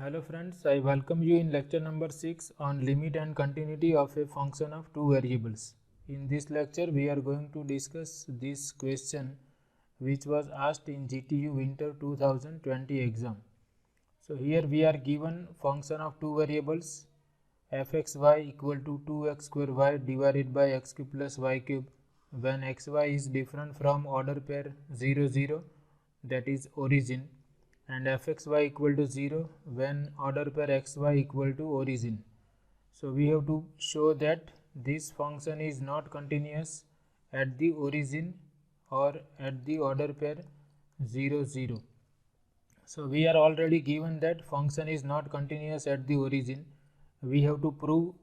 Hello friends, I welcome you in lecture number 6 on limit and continuity of a function of two variables. In this lecture we are going to discuss this question which was asked in GTU Winter 2020 exam. So here we are given function of two variables fxy equal to 2x square y divided by x cube plus y cube when xy is different from order pair 0 0, that is origin, and fxy equal to 0 when order pair xy equal to origin. So we have to show that this function is not continuous at the origin or at the order pair 0 0. So we are already given that function is not continuous at the origin. We have to prove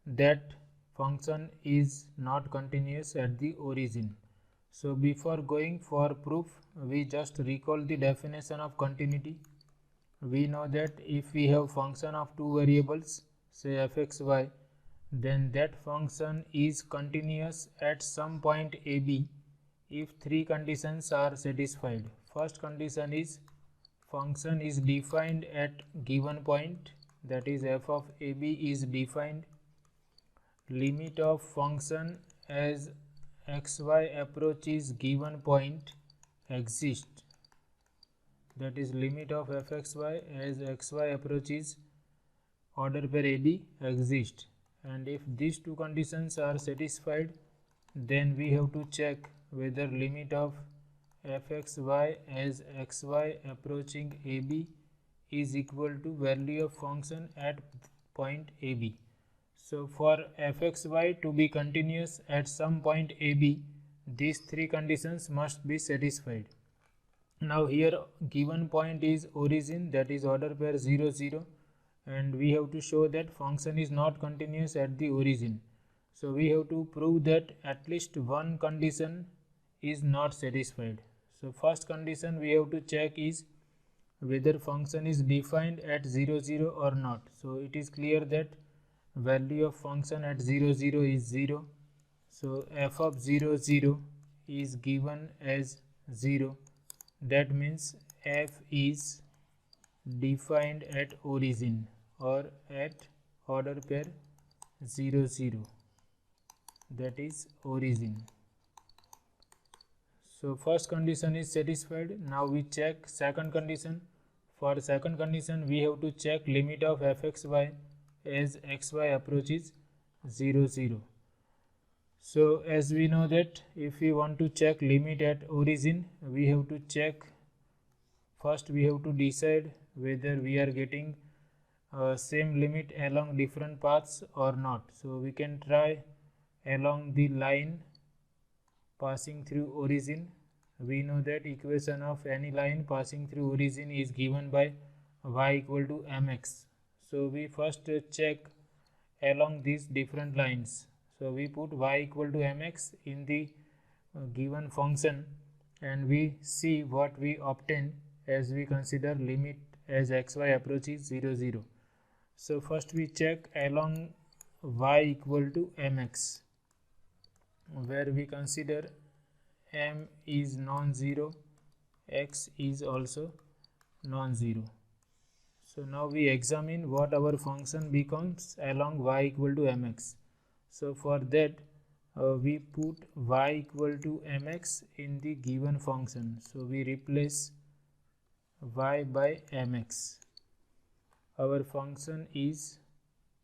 that function is not continuous at the origin. So before going for proof, we just recall the definition of continuity. We know that if we have function of two variables, say fxy, then that function is continuous at some point ab if three conditions are satisfied. First condition is function is defined at given point, that is f of ab is defined, limit of function as xy approaches given point exists, that is limit of fxy as xy approaches order pair ab exists, and if these two conditions are satisfied, then we have to check whether limit of fxy as xy approaching ab is equal to value of function at point ab. So for fxy to be continuous at some point ab, these three conditions must be satisfied. Now here given point is origin, that is order pair 0 0, and we have to show that function is not continuous at the origin. So we have to prove that at least one condition is not satisfied. So first condition we have to check is whether function is defined at 0 0 or not. So it is clear that value of function at 0 0 is 0. So f of 0 0 is given as 0. That means f is defined at origin or at order pair 0 0, that is origin. So first condition is satisfied. Now we check second condition. For second condition we have to check limit of fxy as xy approaches 0 0. So as we know that if we want to check limit at origin, we have to check, first we have to decide whether we are getting same limit along different paths or not. So we can try along the line passing through origin. We know that equation of any line passing through origin is given by y equal to mx. So we first check along these different lines. So we put y equal to mx in the given function and we see what we obtain as we consider limit as xy approaches 0 0. So first we check along y equal to mx, where we consider m is non-zero, x is also non-zero. So now we examine what our function becomes along y equal to mx. So for that we put y equal to mx in the given function. So we replace y by mx. Our function is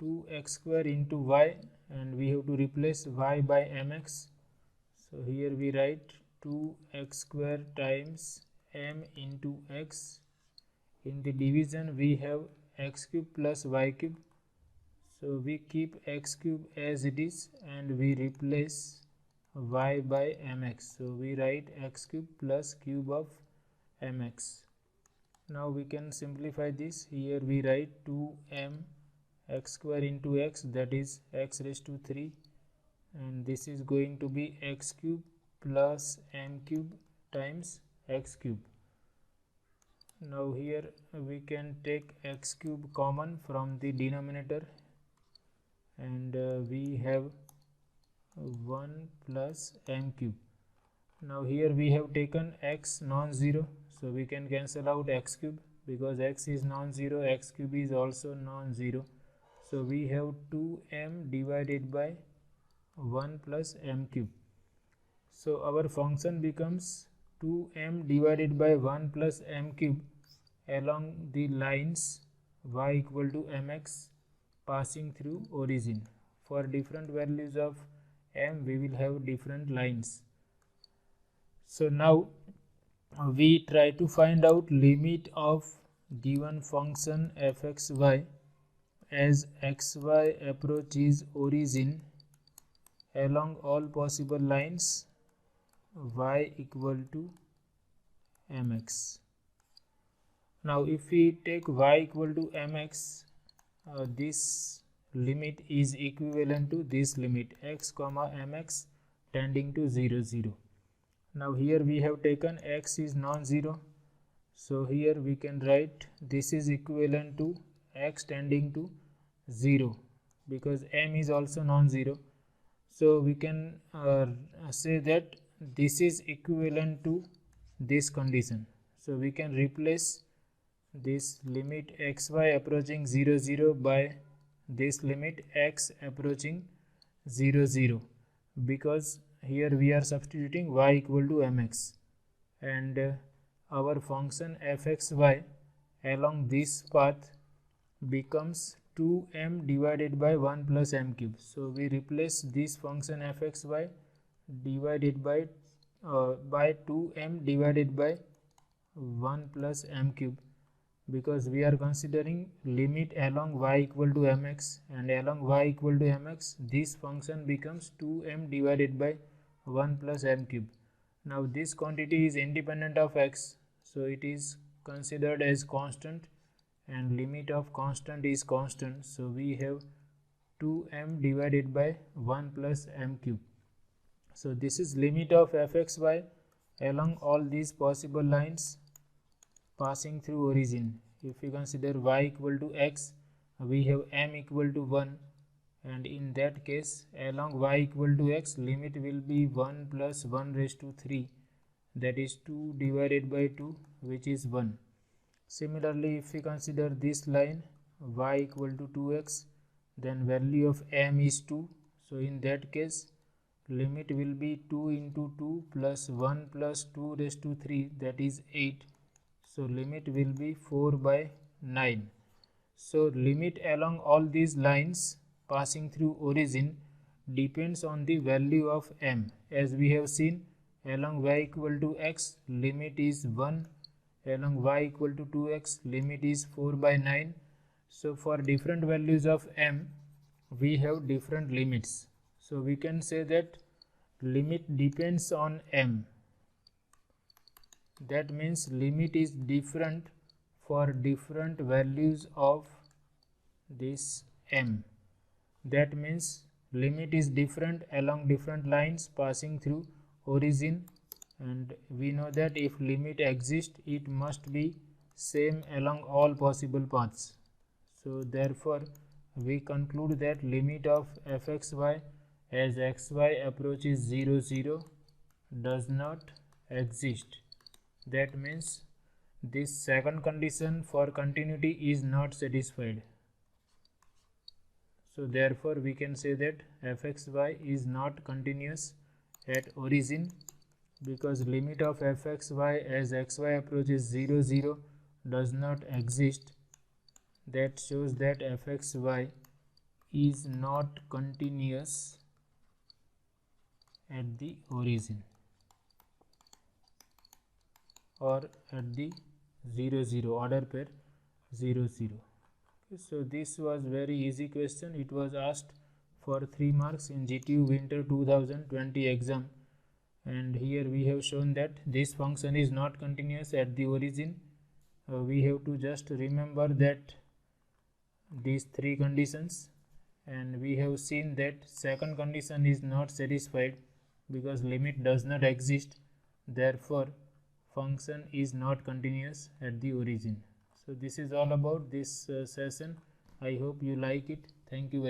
2x square into y and we have to replace y by mx. So here we write 2x square times m into x. In the division we have x cube plus y cube. So we keep x cube as it is and we replace y by mx. So we write x cube plus cube of mx. Now we can simplify this. Here we write 2m x square into x, that is x raised to 3, and this is going to be x cube plus m cube times x cube. Now here we can take x cube common from the denominator and we have 1 plus m cube. Now here we have taken x non-zero, so we can cancel out x cube because x is non-zero, x cube is also non-zero. So we have 2m divided by 1 plus m cube. So our function becomes 2m divided by 1 plus m cube along the lines y equal to mx passing through origin. For different values of m, we will have different lines. So now we try to find out limit of given function fxy as xy approaches origin along all possible lines y equal to mx. Now if we take y equal to mx, this limit is equivalent to this limit x comma mx tending to 0 0. Now here we have taken x is non-zero, so here we can write this is equivalent to x tending to 0 because m is also non-zero. So we can say that this is equivalent to this condition. So we can replace this limit xy approaching 0 0 by this limit x approaching 0 0, because here we are substituting y equal to mx, and our function fxy along this path becomes 2m divided by 1 plus m cube. So we replace this function fxy divided by 2m divided by 1 plus m cube, because we are considering limit along y equal to mx, and along y equal to mx this function becomes 2m divided by 1 plus m cube. Now this quantity is independent of x, so it is considered as constant, and limit of constant is constant, so we have 2m divided by 1 plus m cube. So this is limit of fxy along all these possible lines passing through origin. If we consider y equal to x, we have m equal to 1, and in that case along y equal to x limit will be 1 plus 1 raised to 3, that is 2 divided by 2, which is 1. Similarly, if we consider this line y equal to 2x, then value of m is 2, so in that case limit will be 2 into 2 plus 1 plus 2 raised to 3, that is 8. So limit will be 4 by 9. So limit along all these lines passing through origin depends on the value of m. As we have seen, along y equal to x limit is 1, along y equal to 2x limit is 4 by 9. So for different values of m we have different limits. So we can say that limit depends on m. That means limit is different for different values of this m. That means limit is different along different lines passing through origin, and we know that if limit exists it must be same along all possible paths. So therefore we conclude that limit of fxy as xy approaches 0 0 does not exist. That means this second condition for continuity is not satisfied. So therefore we can say that fxy is not continuous at origin, because limit of fxy as xy approaches 0 0 does not exist. That shows that fxy is not continuous at the origin or at the 0 0 order pair 0 0. So this was very easy question. It was asked for 3 marks in GTU Winter 2020 exam, and here we have shown that this function is not continuous at the origin. We have to just remember that these 3 conditions, and we have seen that second condition is not satisfied because limit does not exist. Therefore function is not continuous at the origin. So this is all about this session. I hope you like it. Thank you very much.